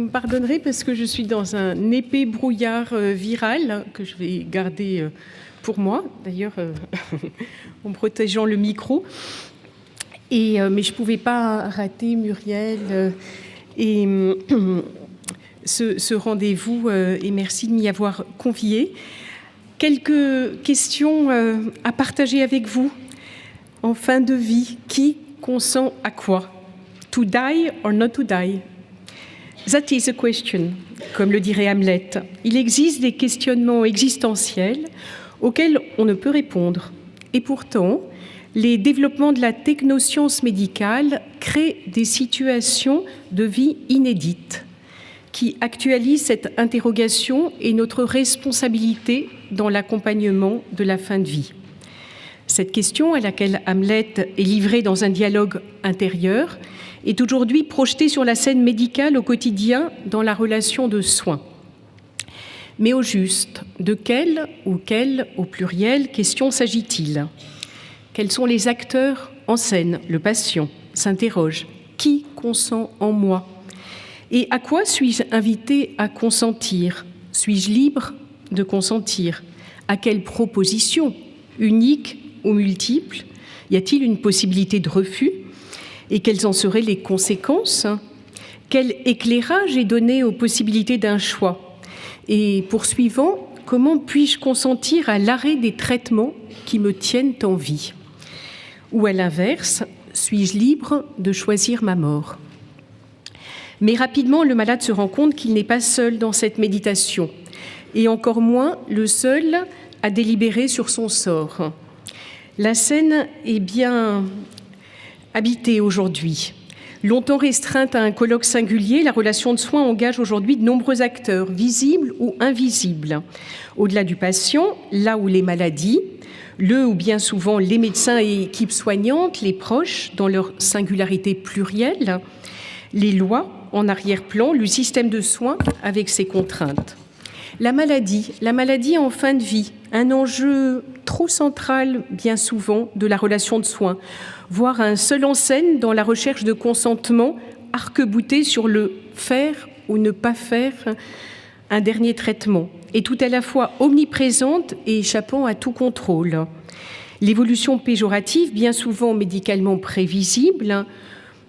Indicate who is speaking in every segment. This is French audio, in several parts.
Speaker 1: me pardonnerez parce que je suis dans un épais brouillard viral que je vais garder pour moi, d'ailleurs, en protégeant le micro. Mais je ne pouvais pas rater, Muriel, et ce rendez-vous, et merci de m'y avoir convié. Quelques questions à partager avec vous. En fin de vie, qui consent à quoi? To die or not to die? That is a question, comme le dirait Hamlet. Il existe des questionnements existentiels auxquels on ne peut répondre. Et pourtant, les développements de la technoscience médicale créent des situations de vie inédites qui actualisent cette interrogation et notre responsabilité dans l'accompagnement de la fin de vie. Cette question, à laquelle Hamlet est livré dans un dialogue intérieur, est aujourd'hui projetée sur la scène médicale au quotidien dans la relation de soins. Mais au juste, de quelle ou quelle, au pluriel, question s'agit-il? Quels sont les acteurs en scène? Le patient s'interroge. Qui consent en moi? Et à quoi suis-je invité à consentir? Suis-je libre de consentir? À quelle proposition? Unique ou multiples? Y a-t-il une possibilité de refus? Et quelles en seraient les conséquences? Quel éclairage est donné aux possibilités d'un choix? Et poursuivant, comment puis-je consentir à l'arrêt des traitements qui me tiennent en vie? Ou à l'inverse, suis-je libre de choisir ma mort? Mais rapidement, le malade se rend compte qu'il n'est pas seul dans cette méditation, et encore moins le seul à délibérer sur son sort. La scène est bien habitée aujourd'hui. Longtemps restreinte à un colloque singulier, la relation de soins engage aujourd'hui de nombreux acteurs, visibles ou invisibles. Au-delà du patient, là où les maladies, le ou bien souvent les médecins et équipes soignantes, les proches, dans leur singularité plurielle, les lois en arrière-plan, le système de soins avec ses contraintes. La maladie en fin de vie, un enjeu trop central bien souvent de la relation de soins, voire un seul en scène dans la recherche de consentement arc-bouté sur le faire ou ne pas faire un dernier traitement, et tout à la fois omniprésente et échappant à tout contrôle. L'évolution péjorative, bien souvent médicalement prévisible,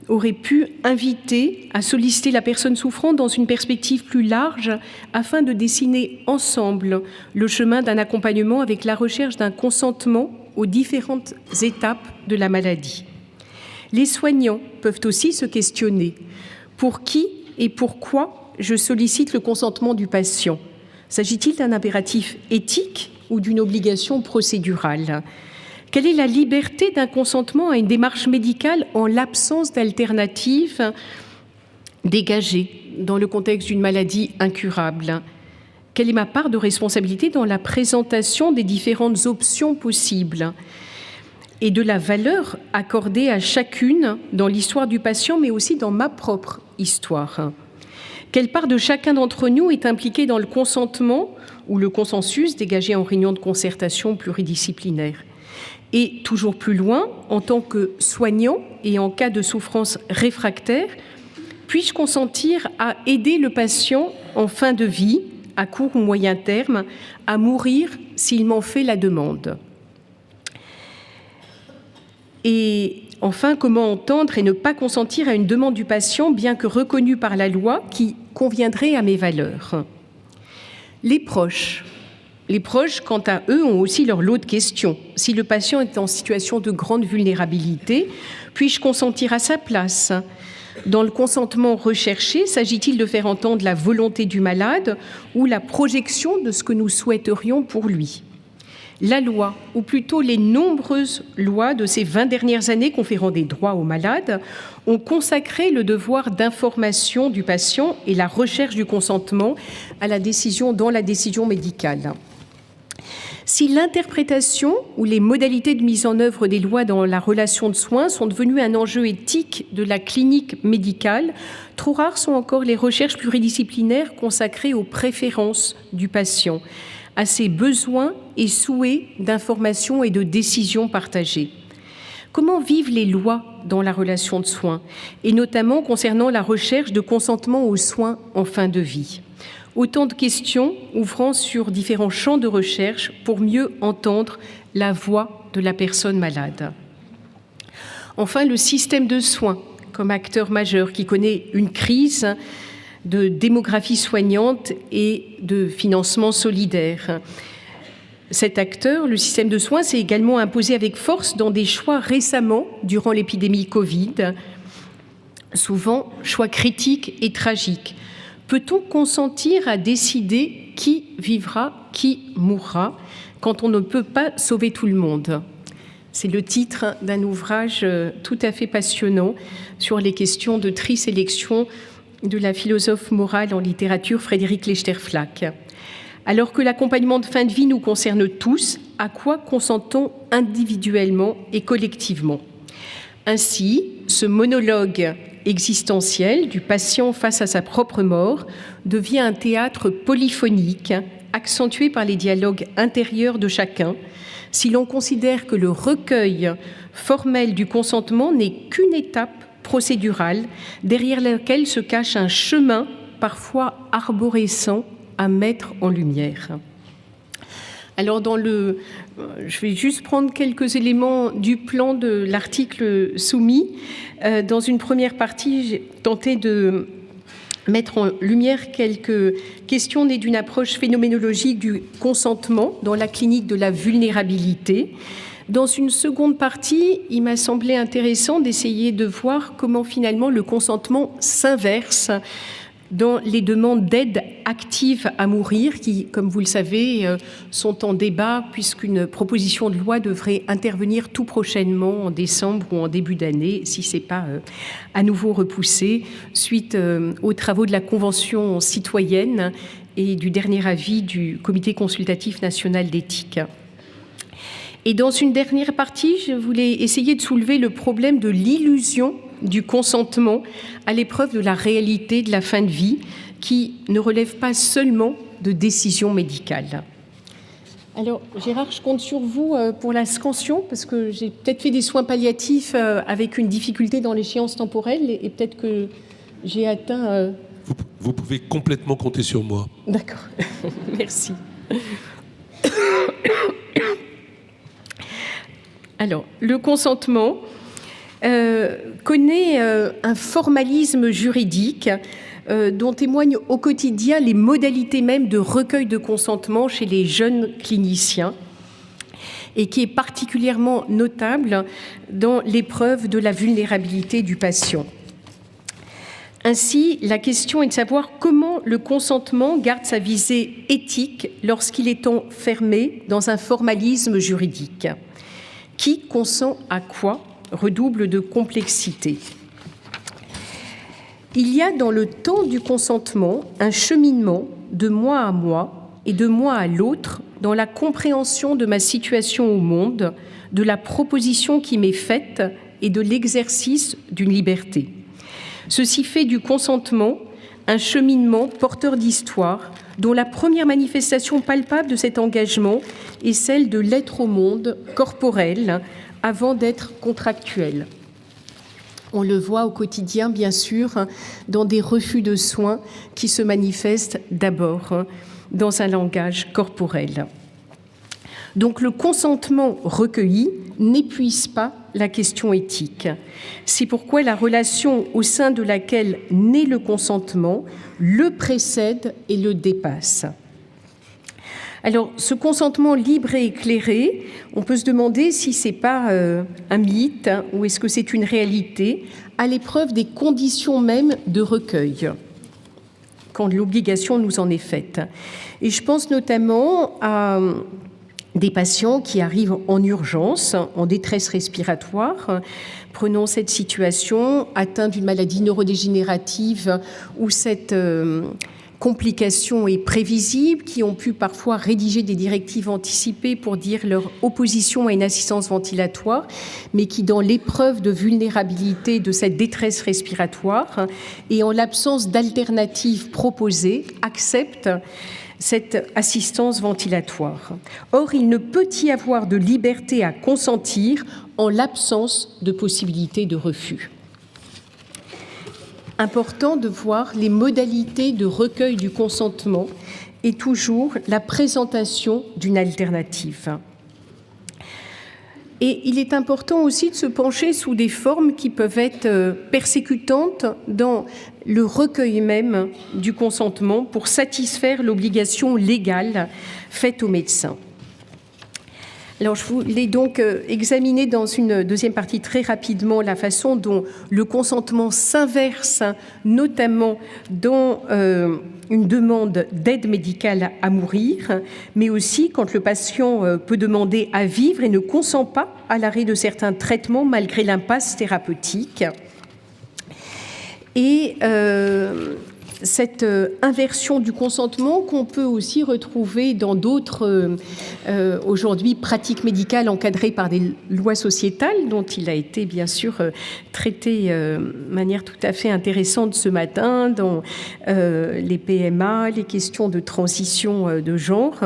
Speaker 1: aurait pu inviter à solliciter la personne souffrante dans une perspective plus large afin de dessiner ensemble le chemin d'un accompagnement avec la recherche d'un consentement aux différentes étapes de la maladie. Les soignants peuvent aussi se questionner. Pour qui et pourquoi je sollicite le consentement du patient? S'agit-il d'un impératif éthique ou d'une obligation procédurale? Quelle est la liberté d'un consentement à une démarche médicale en l'absence d'alternatives dégagées dans le contexte d'une maladie incurable? Quelle est ma part de responsabilité dans la présentation des différentes options possibles et de la valeur accordée à chacune dans l'histoire du patient, mais aussi dans ma propre histoire? Quelle part de chacun d'entre nous est impliquée dans le consentement ou le consensus dégagé en réunion de concertation pluridisciplinaire? Et toujours plus loin, en tant que soignant et en cas de souffrance réfractaire, puis-je consentir à aider le patient en fin de vie, à court ou moyen terme, à mourir s'il m'en fait la demande? Et enfin, comment entendre et ne pas consentir à une demande du patient, bien que reconnue par la loi, qui conviendrait à mes valeurs? Les proches, quant à eux, ont aussi leur lot de questions. Si le patient est en situation de grande vulnérabilité, puis-je consentir à sa place? Dans le consentement recherché, s'agit-il de faire entendre la volonté du malade ou la projection de ce que nous souhaiterions pour lui? La loi, ou plutôt les nombreuses lois de ces 20 dernières années conférant des droits aux malades, ont consacré le devoir d'information du patient et la recherche du consentement dans la décision médicale. Si l'interprétation ou les modalités de mise en œuvre des lois dans la relation de soins sont devenues un enjeu éthique de la clinique médicale, trop rares sont encore les recherches pluridisciplinaires consacrées aux préférences du patient, à ses besoins et souhaits d'information et de décision partagées. Comment vivent les lois dans la relation de soins, et notamment concernant la recherche de consentement aux soins en fin de vie. Autant de questions ouvrant sur différents champs de recherche pour mieux entendre la voix de la personne malade. Enfin, le système de soins comme acteur majeur qui connaît une crise de démographie soignante et de financement solidaire. Cet acteur, le système de soins, s'est également imposé avec force dans des choix récemment durant l'épidémie Covid, souvent choix critiques et tragiques. Peut-on consentir à décider qui vivra, qui mourra, quand on ne peut pas sauver tout le monde ? C'est le titre d'un ouvrage tout à fait passionnant sur les questions de tri-sélection de la philosophe morale en littérature Frédéric Lechterflack. Alors que l'accompagnement de fin de vie nous concerne tous, à quoi consentons individuellement et collectivement ? Ainsi, ce monologue existentiel du patient face à sa propre mort devient un théâtre polyphonique, accentué par les dialogues intérieurs de chacun, si l'on considère que le recueil formel du consentement n'est qu'une étape procédurale derrière laquelle se cache un chemin parfois arborescent à mettre en lumière. Alors je vais juste prendre quelques éléments du plan de l'article soumis. Dans une première partie, j'ai tenté de mettre en lumière quelques questions nées d'une approche phénoménologique du consentement dans la clinique de la vulnérabilité. Dans une seconde partie, il m'a semblé intéressant d'essayer de voir comment finalement le consentement s'inverse dans les demandes d'aide active à mourir qui, comme vous le savez, sont en débat puisqu'une proposition de loi devrait intervenir tout prochainement en décembre ou en début d'année, si ce n'est pas à nouveau repoussé, suite aux travaux de la Convention citoyenne et du dernier avis du Comité consultatif national d'éthique. Et dans une dernière partie, je voulais essayer de soulever le problème de l'illusion du consentement à l'épreuve de la réalité de la fin de vie qui ne relève pas seulement de décisions médicales. Alors, Gérard, je compte sur vous pour la scansion parce que j'ai peut-être fait des soins palliatifs avec une difficulté dans l'échéance temporelle et peut-être que j'ai atteint...
Speaker 2: Vous pouvez complètement compter sur moi.
Speaker 1: D'accord, merci. Alors, le consentement connaît un formalisme juridique dont témoignent au quotidien les modalités même de recueil de consentement chez les jeunes cliniciens et qui est particulièrement notable dans l'épreuve de la vulnérabilité du patient. Ainsi, la question est de savoir comment le consentement garde sa visée éthique lorsqu'il est enfermé dans un formalisme juridique. Qui consent à quoi redouble de complexité. Il y a dans le temps du consentement un cheminement de moi à moi et de moi à l'autre dans la compréhension de ma situation au monde, de la proposition qui m'est faite et de l'exercice d'une liberté. Ceci fait du consentement un cheminement porteur d'histoire dont la première manifestation palpable de cet engagement est celle de l'être au monde corporel avant d'être contractuel. On le voit au quotidien, bien sûr, dans des refus de soins qui se manifestent d'abord dans un langage corporel. Donc le consentement recueilli n'épuise pas la question éthique. C'est pourquoi la relation au sein de laquelle naît le consentement le précède et le dépasse. Alors, ce consentement libre et éclairé, on peut se demander si ce n'est pas un mythe ou est-ce que c'est une réalité à l'épreuve des conditions même de recueil, quand l'obligation nous en est faite. Et je pense notamment à des patients qui arrivent en urgence, en détresse respiratoire. Prenons cette situation, atteints d'une maladie neurodégénérative où cette complication est prévisible, qui ont pu parfois rédiger des directives anticipées pour dire leur opposition à une assistance ventilatoire, mais qui, dans l'épreuve de vulnérabilité de cette détresse respiratoire et en l'absence d'alternatives proposées, acceptent cette assistance ventilatoire. Or, il ne peut y avoir de liberté à consentir en l'absence de possibilité de refus. Important de voir les modalités de recueil du consentement et toujours la présentation d'une alternative. Et il est important aussi de se pencher sous des formes qui peuvent être persécutantes dans le recueil même du consentement pour satisfaire l'obligation légale faite aux médecins. Alors, je voulais donc examiner dans une deuxième partie très rapidement la façon dont le consentement s'inverse, notamment dans une demande d'aide médicale à mourir, mais aussi quand le patient peut demander à vivre et ne consent pas à l'arrêt de certains traitements malgré l'impasse thérapeutique. Et cette inversion du consentement qu'on peut aussi retrouver dans d'autres, aujourd'hui, pratiques médicales encadrées par des lois sociétales, dont il a été bien sûr traité de manière tout à fait intéressante ce matin, dans les PMA, les questions de transition de genre.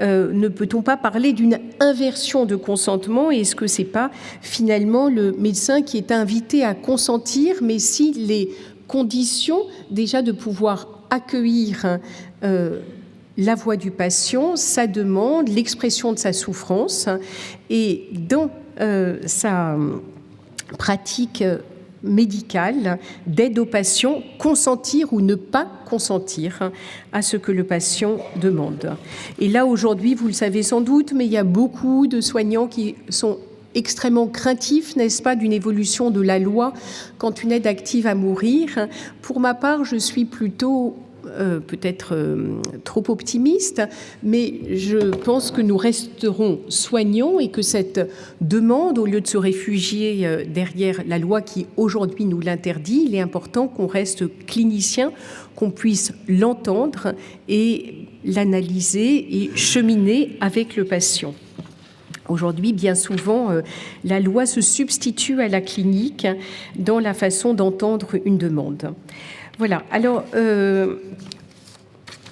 Speaker 1: Ne peut-on pas parler d'une inversion de consentement? Et est-ce que c'est pas finalement le médecin qui est invité à consentir, mais si les conditions déjà de pouvoir accueillir la voix du patient, sa demande, l'expression de sa souffrance, et dans sa pratique médicale d'aide au patient, consentir ou ne pas consentir à ce que le patient demande. Et là, aujourd'hui, vous le savez sans doute, mais il y a beaucoup de soignants qui sont extrêmement craintif, n'est-ce pas, d'une évolution de la loi quand une aide active à mourir. Pour ma part, je suis plutôt peut-être trop optimiste, mais je pense que nous resterons soignants et que cette demande, au lieu de se réfugier derrière la loi qui aujourd'hui nous l'interdit, il est important qu'on reste clinicien, qu'on puisse l'entendre et l'analyser et cheminer avec le patient. Aujourd'hui, bien souvent, la loi se substitue à la clinique dans la façon d'entendre une demande. Voilà. Alors,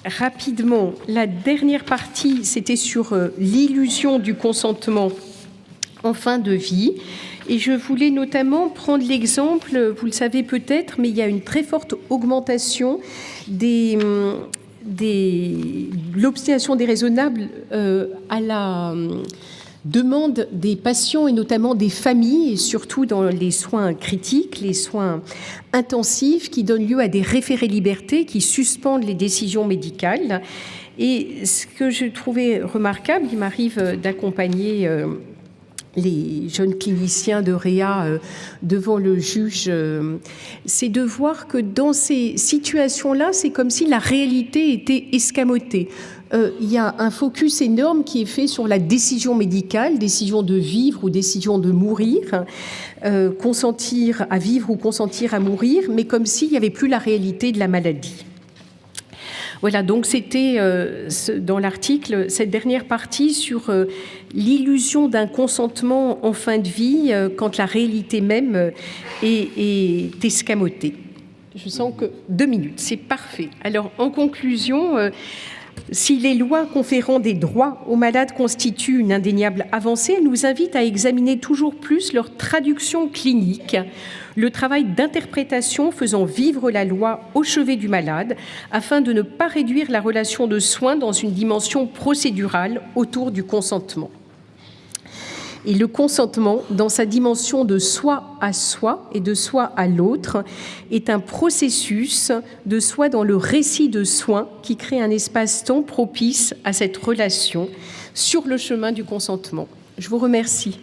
Speaker 1: rapidement, la dernière partie, c'était sur l'illusion du consentement en fin de vie. Et je voulais notamment prendre l'exemple, vous le savez peut-être, mais il y a une très forte augmentation de l'obstination déraisonnable à la demande des patients et notamment des familles, et surtout dans les soins critiques, les soins intensifs, qui donnent lieu à des référés liberté qui suspendent les décisions médicales. Et ce que je trouvais remarquable, il m'arrive d'accompagner les jeunes cliniciens de Réa devant le juge, c'est de voir que dans ces situations-là, c'est comme si la réalité était escamotée. Il y a un focus énorme qui est fait sur la décision médicale, décision de vivre ou décision de mourir, consentir à vivre ou consentir à mourir, mais comme s'il n'y avait plus la réalité de la maladie. Voilà, donc c'était dans l'article cette dernière partie sur l'illusion d'un consentement en fin de vie quand la réalité même est escamotée. Je sens que 2 minutes, c'est parfait. Alors, en conclusion, si les lois conférant des droits aux malades constituent une indéniable avancée, elles nous invitent à examiner toujours plus leur traduction clinique, le travail d'interprétation faisant vivre la loi au chevet du malade, afin de ne pas réduire la relation de soins dans une dimension procédurale autour du consentement. Et le consentement, dans sa dimension de soi à soi et de soi à l'autre, est un processus de soi dans le récit de soins qui crée un espace-temps propice à cette relation sur le chemin du consentement. Je vous remercie.